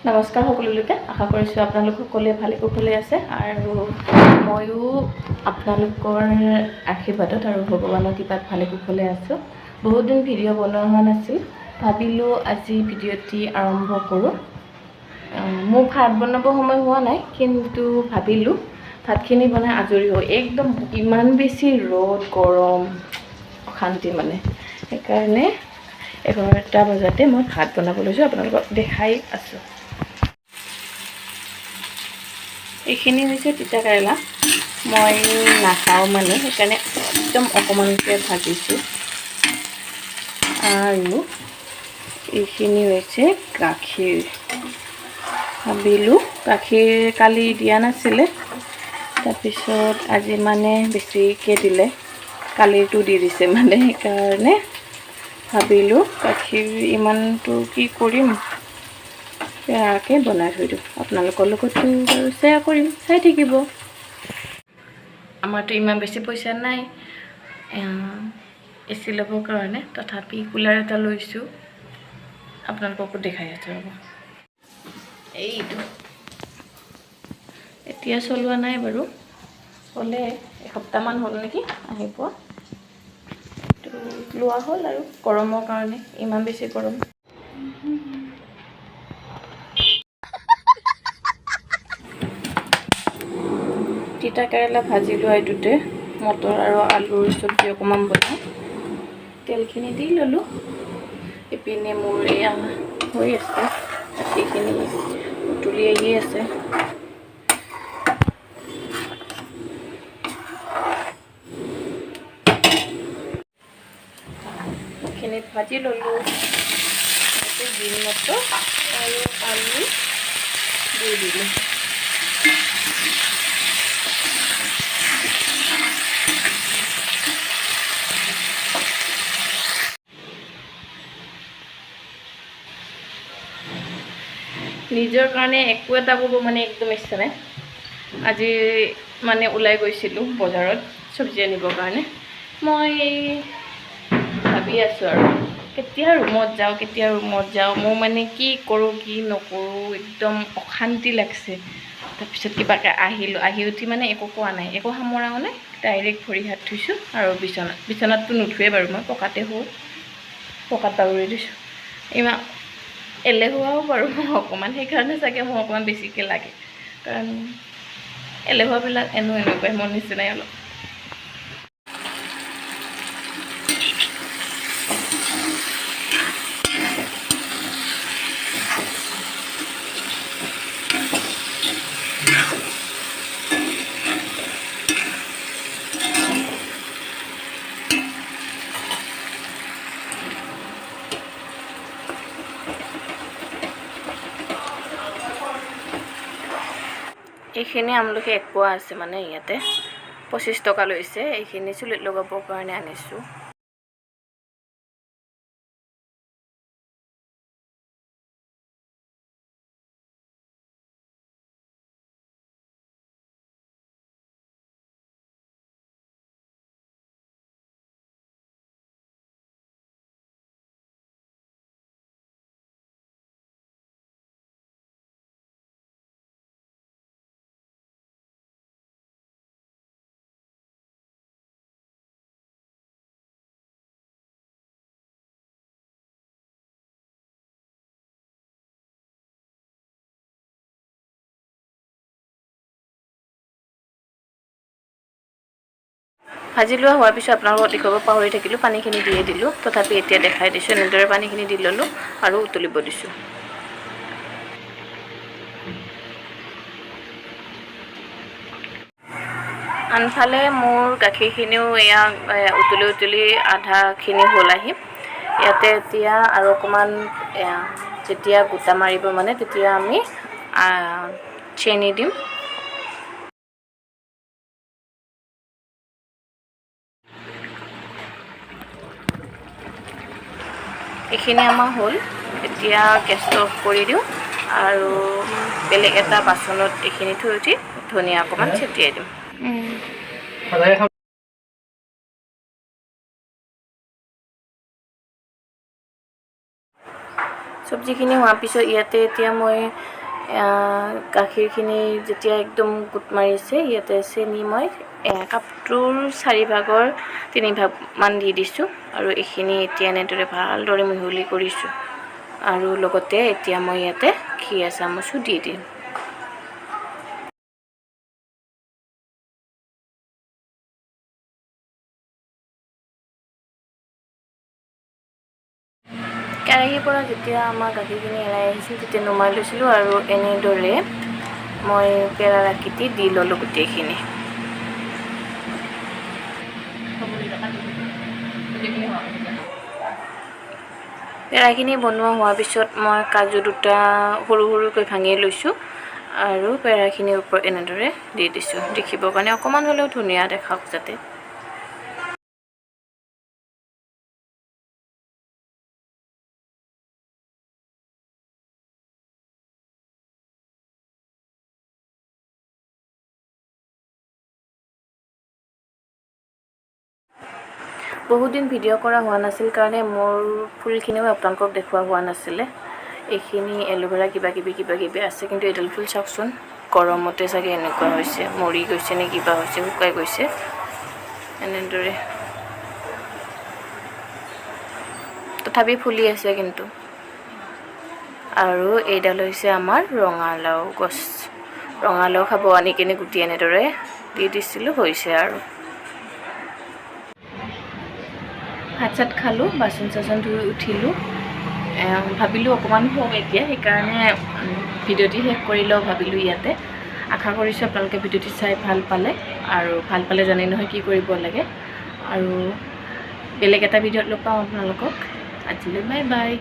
নমস্কাৰ সকলোলৈকে আশা কৰিছোঁ আপোনালোক সকলোৱে ভালে কুশলে আছে আৰু ময়ো আপোনালোকৰ আশীৰ্বাদত আৰু ভগৱানৰ কৃপাত ভালে কুশলে আছোঁ। বহুত দিন ভিডিঅ' বনোৱা হোৱা নাছিল, ভাবিলোঁ আজি ভিডিঅ'টি আৰম্ভ কৰোঁ। মোৰ ভাত বনাব সময় হোৱা নাই, কিন্তু ভাবিলোঁ ভাতখিনি বনাই আজৰি হৈ একদম ইমান বেছি ৰ'দ গৰম অশান্তি মানে, সেইকাৰণে 11টা বজাতে মই ভাত বনাব লৈছোঁ, আপোনালোকক দেখাই আছোঁ। এইখিনি হৈছে তিতা কেৰেলা, মই নাখাওঁ মানে সেইকাৰণে একদম অকণমানকৈ ভাজিছোঁ। আৰু এইখিনি হৈছে গাখীৰ, ভাবিলোঁ গাখীৰ কালি দিয়া নাছিলে, তাৰপিছত আজি মানে বেছিকৈ দিলে, কালিৰটো দি দিছে মানে, সেইকাৰণে ভাবিলোঁ গাখীৰ ইমানটো কি কৰিম, বেয়াকৈ বনাই থৈ দিওঁ, আপোনালোকৰ লগতো বাৰু শ্বেয়াৰ কৰিম, চাই থাকিব। আমাৰতো ইমান বেছি পইচা নাই এচি ল'বৰ কাৰণে, তথাপি কুলাৰ এটা লৈছোঁ, আপোনালোককো দেখাই আছোঁ ৰ'ব। এইটো এতিয়া চলোৱা নাই বাৰু, হ'লে এসপ্তাহমান হ'ল নেকি আহিব, এইটো লোৱা হ'ল আৰু গৰমৰ কাৰণে, ইমান বেছি গৰম। তিতা কেৰেলা ভাজি লোৱা এইটোতে মটৰ আৰু আলুৰ চব্জি অকণমান বনাই তেলখিনি দি ল'লোঁ। ইপিনে মোৰ এয়া হৈ আছে, বাকীখিনি উতলি আহি আছে। এইখিনি ভাজি ল'লোঁ, গ্ৰীণ মটৰ আৰু আলু দি দিলোঁ। নিজৰ কাৰণে একো এটা কৰিব মানে একদম ইচ্ছা নাই। আজি মানে ওলাই গৈছিলোঁ বজাৰত চব্জি আনিবৰ কাৰণে, মই ভাবি আছোঁ আৰু কেতিয়া ৰুমত যাওঁ, মোৰ মানে কি কৰোঁ কি নকৰোঁ একদম অশান্তি লাগছে। তাৰপিছত কিবাকৈ আহি উঠি মানে একো কোৱা নাই, একো সামৰাও নাই, ডাইৰেক্ট ভৰি হাত ধুইছোঁ আৰু বিচনাততো নুঠোৱে বাৰু, মই পকাতে শুওঁ, পকাত বাগৰি দিছোঁ। ইমান এলেহুৱাও বাৰু মই অকণমান, সেইকাৰণে চাগে মোৰ অকণমান বেছিকৈ লাগে, কাৰণ এলেহুৱাবিলাক এনেকুৱাই মোৰ নিচিনাই অলপ। এইখিনি আমলখি এপোৱা আছে মানে ইয়াতে, 25 টকা লৈছে, এইখিনি চুলিত লগাবৰ কাৰণে আনিছোঁ। ভাজি লোৱা হোৱাৰ পিছত আপোনালোকক দেখুৱাব পাহৰি থাকিলোঁ, পানীখিনি দিয়ে দিলোঁ, তথাপি এতিয়া দেখাই দিছোঁ। এনেদৰে পানীখিনি দি ল'লোঁ আৰু উতলিব দিছোঁ। আনফালে মোৰ গাখীৰখিনিও এয়া উতলি আধাখিনি হ'ল আহি, ইয়াতে এতিয়া আৰু অকণমান যেতিয়া গোটা মাৰিব মানে তেতিয়া আমি চেনি দিম। এইখিনি আমাৰ হ'ল, এতিয়া গেছটো অফ কৰি দিওঁ আৰু বেলেগ এটা বাচনত এইখিনি থৈ উঠি ধনিয়া অকণমান ছটিয়াই দিম। চব্জিখিনি হোৱাৰ পিছত ইয়াতে এতিয়া মই গাখীৰখিনি যেতিয়া একদম গোট মাৰিছে ইয়াতে চেনি মই কাপটোৰ 4 ভাগৰ 3 ভাগমান দি দিছোঁ আৰু এইখিনি এতিয়া এনেদৰে ভালদৰে মিহলি কৰিছোঁ আৰু লগতে এতিয়া মই ইয়াতে ঘি এচামুচো দি দিম। কেৰাহীৰ পৰা যেতিয়া আমাৰ গাখীৰখিনি এৰাই আহিছিল তেতিয়া নমাই লৈছিলোঁ আৰু এনেদৰে মই পেৰাৰ আকৃতি দি ল'লোঁ গোটেইখিনি। পেৰাখিনি বনোৱা হোৱাৰ পিছত মই কাজু দুটা সৰু সৰুকৈ ভাঙি লৈছোঁ আৰু পেৰাখিনিৰ ওপৰত এনেদৰে দি দিছোঁ, দেখিবৰ কাৰণে অকণমান হ'লেও ধুনীয়া দেখাওক যাতে। বহুদিন ভিডিঅ' কৰা হোৱা নাছিল কাৰণে মোৰ ফুলখিনিও আপোনালোকক দেখুওৱা হোৱা নাছিলে। এইখিনি এল'ভেৰা কিবা কিবি আছে, কিন্তু এডাল ফুল চাওকচোন, গৰমতে চাগে এনেকুৱা হৈছে, মৰি গৈছে নে কিবা হৈছে, শুকাই গৈছে এনেদৰে। তথাপি ফুলি আছে কিন্তু। আৰু এইডাল হৈছে আমাৰ ৰঙালাও গছ। ৰঙালাও খাব আনি কিনে গুটি এনেদৰে দি দিছিলোঁ, হৈছে আৰু। ভাত চাত খালোঁ, বাচন চাচন ধুই উঠিলোঁ, ভাবিলোঁ অকণমান শুওঁ এতিয়া, সেইকাৰণে ভিডিঅ'টি শেষ কৰি লওঁ ভাবিলোঁ ইয়াতে। আশা কৰিছোঁ আপোনালোকে ভিডিঅ'টি চাই ভাল পালে, আৰু ভাল পালে জানে নহয় কি কৰিব লাগে, আৰু বেলেগ এটা ভিডিঅ'ত লগ পাম আপোনালোকক। আজিলৈ বাই বাই।